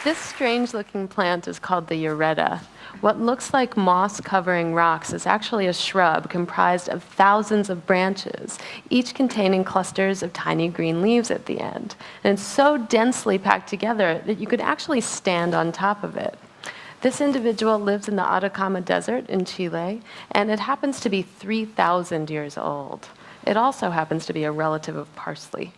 This strange-looking plant is called the Ureta. What looks like moss-covering rocks is actually a shrub comprised of thousands of branches, each containing clusters of tiny green leaves at the end. And it's so densely packed together that you could actually stand on top of it. This individual lives in the Atacama Desert in Chile, and it happens to be 3,000 years old. It also happens to be a relative of parsley.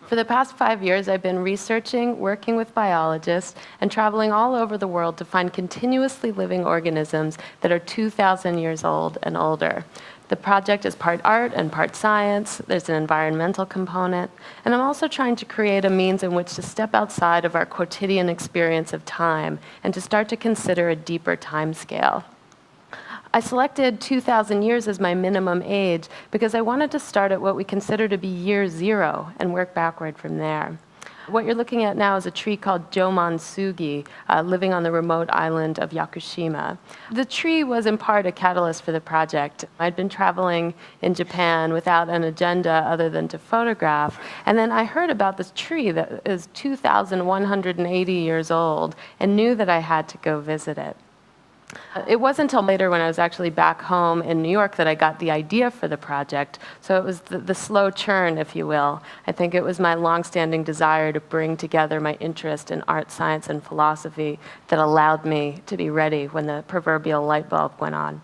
For the past 5 years, I've been researching, working with biologists, and traveling all over the world to find continuously living organisms that are 2,000 years old and older. The project is part art and part science. There's an environmental component. And I'm also trying to create a means in which to step outside of our quotidian experience of time and to start to consider a deeper time scale. I selected 2,000 years as my minimum age because I wanted to start at what we consider to be year zero and work backward from there. What you're looking at now is a tree called Jomansugi, living on the remote island of Yakushima. The tree was in part a catalyst for the project. I'd been traveling in Japan without an agenda other than to photograph, and then I heard about this tree that is 2,180 years old and knew that I had to go visit it. It wasn't until later when I was actually back home in New York that I got the idea for the project. So it was the slow churn, if you will. I think it was my longstanding desire to bring together my interest in art, science, and philosophy that allowed me to be ready when the proverbial light bulb went on.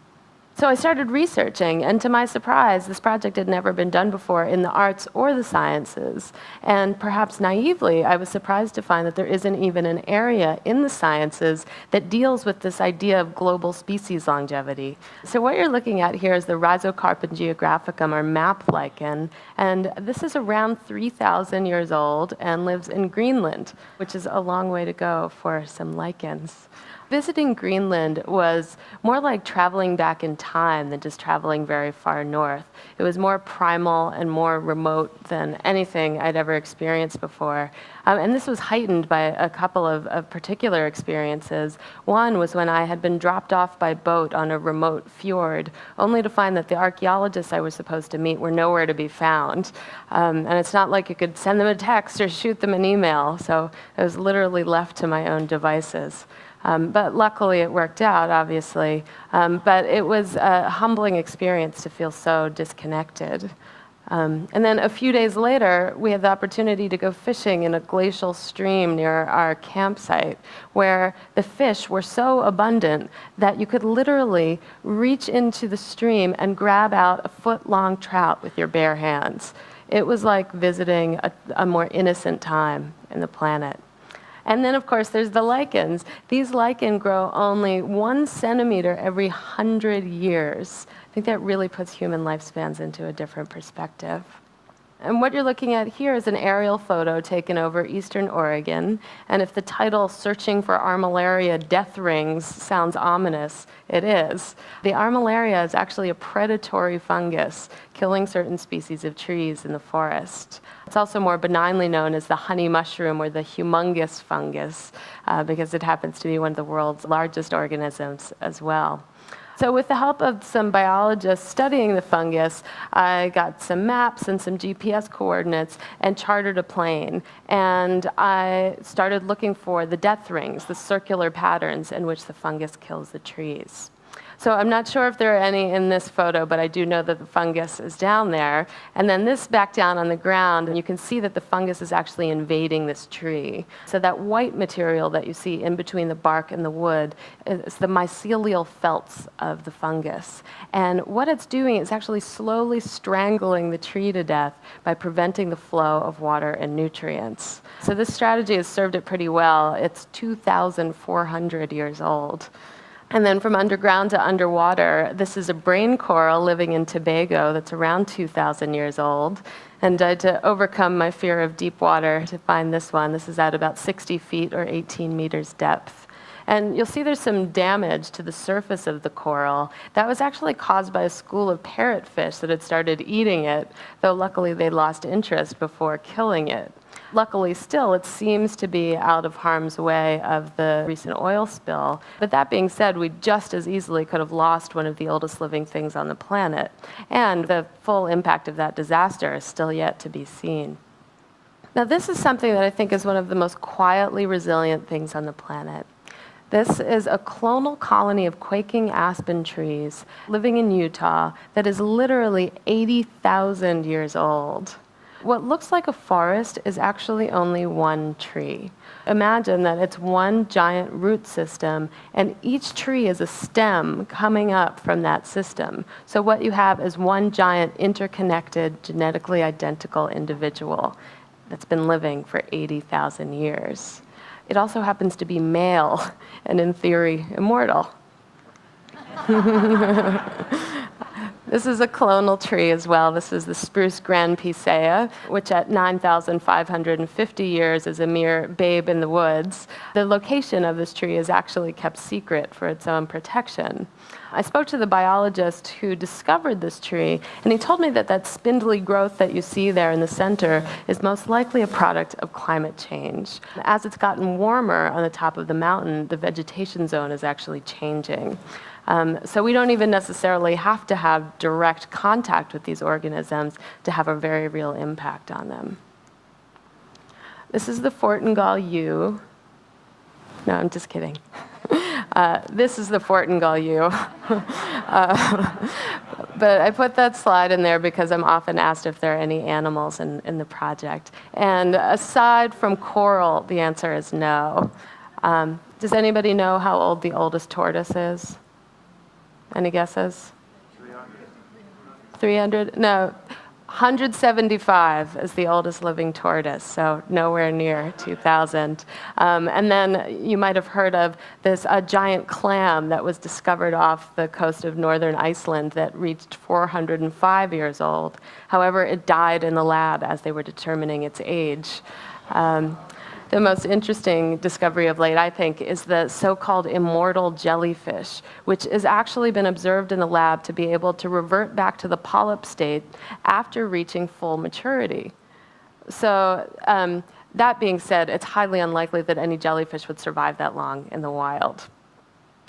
So I started researching, and to my surprise, this project had never been done before in the arts or the sciences. And perhaps naively, I was surprised to find that there isn't even an area in the sciences that deals with this idea of global species longevity. So what you're looking at here is the Rhizocarpon geographicum, or map lichen, and this is around 3,000 years old and lives in Greenland, which is a long way to go for some lichens. Visiting Greenland was more like traveling back in time than just traveling very far north. It was more primal and more remote than anything I'd ever experienced before. And this was heightened by a couple of particular experiences. One was when I had been dropped off by boat on a remote fjord, only to find that the archaeologists I was supposed to meet were nowhere to be found. And it's not like you could send them a text or shoot them an email, so I was literally left to my own devices. But luckily it worked out, obviously. But it was a humbling experience to feel so disconnected. And then a few days later, we had the opportunity to go fishing in a glacial stream near our campsite, where the fish were so abundant that you could literally reach into the stream and grab out a foot-long trout with your bare hands. It was like visiting a more innocent time in the planet. And then, of course, there's the lichens. These lichens grow only 1 centimeter every 100 years. I think that really puts human lifespans into a different perspective. And what you're looking at here is an aerial photo taken over eastern Oregon. And if the title, Searching for Armillaria Death Rings, sounds ominous, it is. The armillaria is actually a predatory fungus, killing certain species of trees in the forest. It's also more benignly known as the honey mushroom or the humongous fungus, because it happens to be one of the world's largest organisms as well. So with the help of some biologists studying the fungus, I got some maps and some GPS coordinates and chartered a plane. And I started looking for the death rings, the circular patterns in which the fungus kills the trees. So I'm not sure if there are any in this photo, but I do know that the fungus is down there. And then this back down on the ground, and you can see that the fungus is actually invading this tree. So that white material that you see in between the bark and the wood is the mycelial felts of the fungus. And what it's doing is actually slowly strangling the tree to death by preventing the flow of water and nutrients. So this strategy has served it pretty well. It's 2,400 years old. And then from underground to underwater, this is a brain coral living in Tobago that's around 2,000 years old. And I had to overcome my fear of deep water to find this one. This is at about 60 feet or 18 meters depth. And you'll see there's some damage to the surface of the coral. That was actually caused by a school of parrotfish that had started eating it, though luckily they lost interest before killing it. Luckily still, it seems to be out of harm's way of the recent oil spill. But that being said, we just as easily could have lost one of the oldest living things on the planet. And the full impact of that disaster is still yet to be seen. Now, this is something that I think is one of the most quietly resilient things on the planet. This is a clonal colony of quaking aspen trees living in Utah that is literally 80,000 years old. What looks like a forest is actually only one tree. Imagine that it's one giant root system, and each tree is a stem coming up from that system. So what you have is one giant interconnected, genetically identical individual that's been living for 80,000 years. It also happens to be male and, in theory, immortal. This is a clonal tree as well. This is the spruce Grand Pisea, which at 9,550 years is a mere babe in the woods. The location of this tree is actually kept secret for its own protection. I spoke to the biologist who discovered this tree, and he told me that that spindly growth that you see there in the center is most likely a product of climate change. As it's gotten warmer on the top of the mountain, the vegetation zone is actually changing. So we don't even necessarily have to have direct contact with these organisms to have a very real impact on them. This is the Fortingall yew. No, I'm just kidding. This is the Fortingall yew. But I put that slide in there because I'm often asked if there are any animals in the project. And aside from coral, the answer is no. Does anybody know how old the oldest tortoise is? Any guesses? 300? No, 175 is the oldest living tortoise, so nowhere near 2,000. And then you might have heard of this giant clam that was discovered off the coast of northern Iceland that reached 405 years old. However, it died in the lab as they were determining its age. The most interesting discovery of late, I think, is the so-called immortal jellyfish, which has actually been observed in the lab to be able to revert back to the polyp state after reaching full maturity. So that being said, it's highly unlikely that any jellyfish would survive that long in the wild.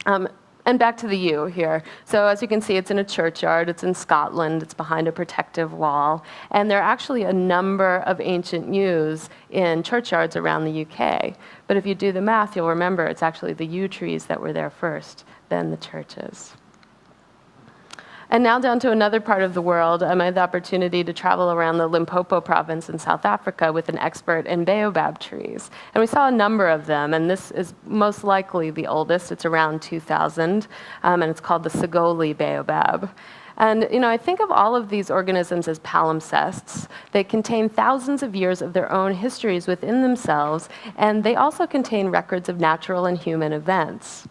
And back to the yew here. So as you can see, it's in a churchyard. It's in Scotland. It's behind a protective wall. And there are actually a number of ancient yews in churchyards around the UK. But if you do the math, you'll remember it's actually the yew trees that were there first, then the churches. And now down to another part of the world. I had the opportunity to travel around the Limpopo province in South Africa with an expert in baobab trees. And we saw a number of them, and this is most likely the oldest. It's around 2,000, and it's called the Sagoli baobab. And I think of all of these organisms as palimpsests. They contain thousands of years of their own histories within themselves, and they also contain records of natural and human events.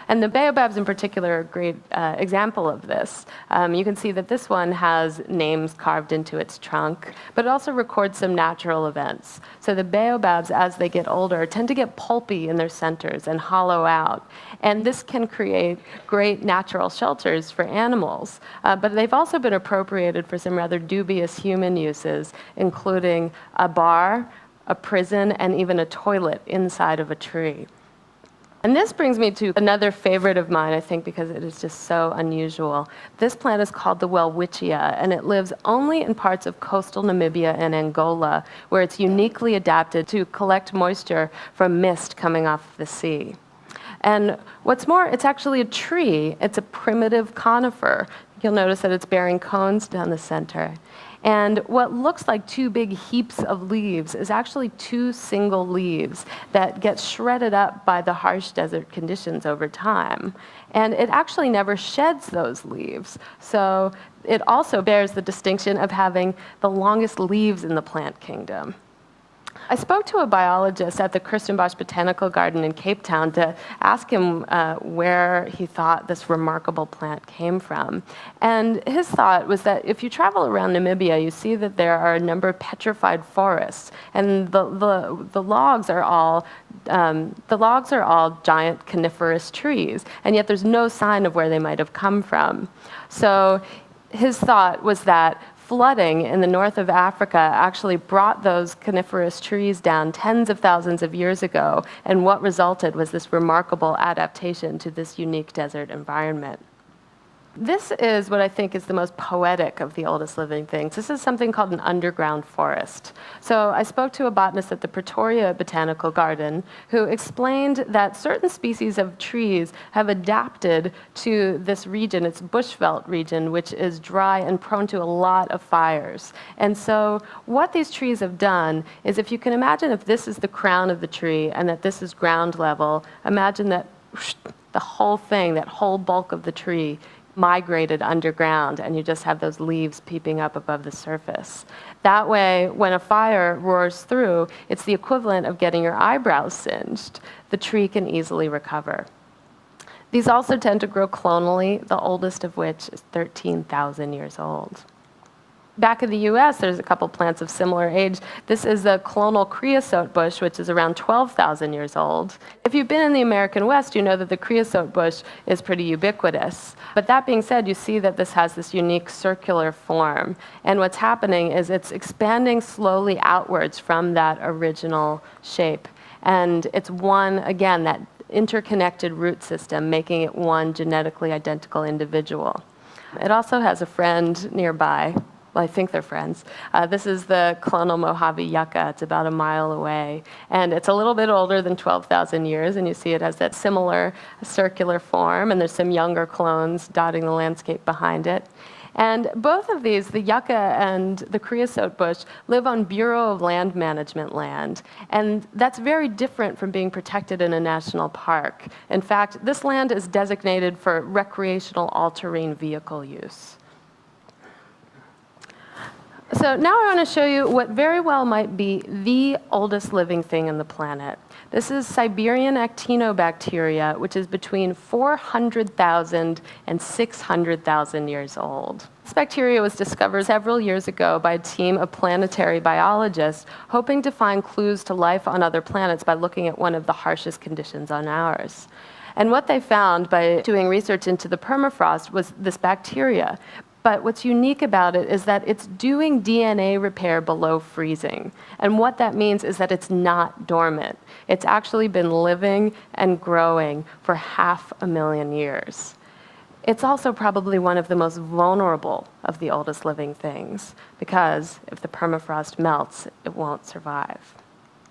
And the baobabs in particular are a great example of this. You can see that this one has names carved into its trunk, but it also records some natural events. So the baobabs, as they get older, tend to get pulpy in their centers and hollow out. And this can create great natural shelters for animals. But they've also been appropriated for some rather dubious human uses, including a bar, a prison, and even a toilet inside of a tree. And this brings me to another favorite of mine, I think, because it is just so unusual. This plant is called the Welwitschia, and it lives only in parts of coastal Namibia and Angola, where it's uniquely adapted to collect moisture from mist coming off the sea. And what's more, it's actually a tree. It's a primitive conifer. You'll notice that it's bearing cones down the center. And what looks like two big heaps of leaves is actually two single leaves that get shredded up by the harsh desert conditions over time. And it actually never sheds those leaves. So it also bears the distinction of having the longest leaves in the plant kingdom. I spoke to a biologist at the Kirstenbosch Botanical Garden in Cape Town to ask him where he thought this remarkable plant came from. And his thought was that if you travel around Namibia, you see that there are a number of petrified forests, and the logs are all giant coniferous trees, and yet there's no sign of where they might have come from. So his thought was that flooding in the north of Africa actually brought those coniferous trees down tens of thousands of years ago, and what resulted was this remarkable adaptation to this unique desert environment. This is what I think is the most poetic of the oldest living things. This is something called an underground forest. So I spoke to a botanist at the Pretoria Botanical Garden who explained that certain species of trees have adapted to this region, it's bushveld region, which is dry and prone to a lot of fires. And so what these trees have done is, if you can imagine if this is the crown of the tree and that this is ground level, imagine that the whole thing, that whole bulk of the tree migrated underground, and you just have those leaves peeping up above the surface. That way, when a fire roars through, it's the equivalent of getting your eyebrows singed. The tree can easily recover. These also tend to grow clonally, the oldest of which is 13,000 years old. Back in the US, there's a couple plants of similar age. This is the clonal creosote bush, which is around 12,000 years old. If you've been in the American West, you know that the creosote bush is pretty ubiquitous. But that being said, you see that this has this unique circular form. And what's happening is it's expanding slowly outwards from that original shape. And it's one, again, that interconnected root system, making it one genetically identical individual. It also has a friend nearby. Well, I think they're friends. This is the clonal Mojave yucca. It's about a mile away. And it's a little bit older than 12,000 years, and you see it has that similar circular form, and there's some younger clones dotting the landscape behind it. And both of these, the yucca and the creosote bush, live on Bureau of Land Management land. And that's very different from being protected in a national park. In fact, this land is designated for recreational all-terrain vehicle use. So now I want to show you what very well might be the oldest living thing on the planet. This is Siberian actinobacteria, which is between 400,000 and 600,000 years old. This bacteria was discovered several years ago by a team of planetary biologists hoping to find clues to life on other planets by looking at one of the harshest conditions on ours. And what they found by doing research into the permafrost was this bacteria. But what's unique about it is that it's doing DNA repair below freezing. And what that means is that it's not dormant. It's actually been living and growing for 500,000 years. It's also probably one of the most vulnerable of the oldest living things, because if the permafrost melts, it won't survive.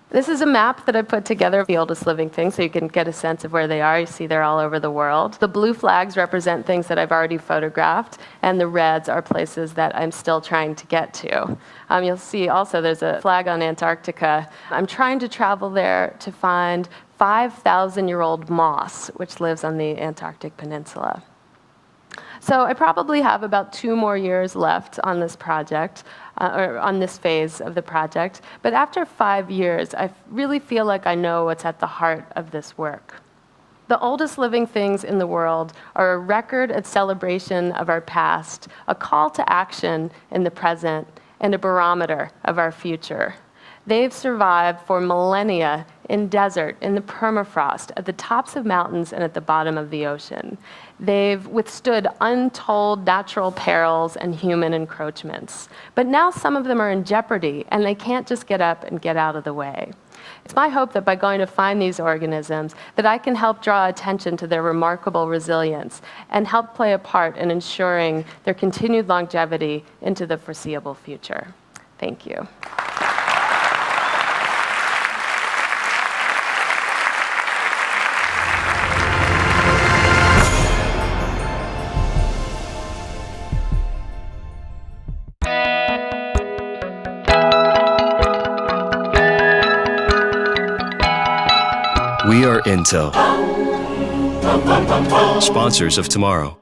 This is a map that I put together of the oldest living things so you can get a sense of where they are. You see they're all over the world. The blue flags represent things that I've already photographed, and the reds are places that I'm still trying to get to. You'll see also there's a flag on Antarctica. I'm trying to travel there to find 5,000-year-old moss, which lives on the Antarctic Peninsula. So I probably have about 2 more years left on this project, or on this phase of the project. But after 5 years, I really feel like I know what's at the heart of this work. The oldest living things in the world are a record and celebration of our past, a call to action in the present, and a barometer of our future. They've survived for millennia in desert, in the permafrost, at the tops of mountains and at the bottom of the ocean. They've withstood untold natural perils and human encroachments. But now some of them are in jeopardy, and they can't just get up and get out of the way. It's my hope that by going to find these organisms, that I can help draw attention to their remarkable resilience and help play a part in ensuring their continued longevity into the foreseeable future. Thank you. We are Intel, sponsors of tomorrow.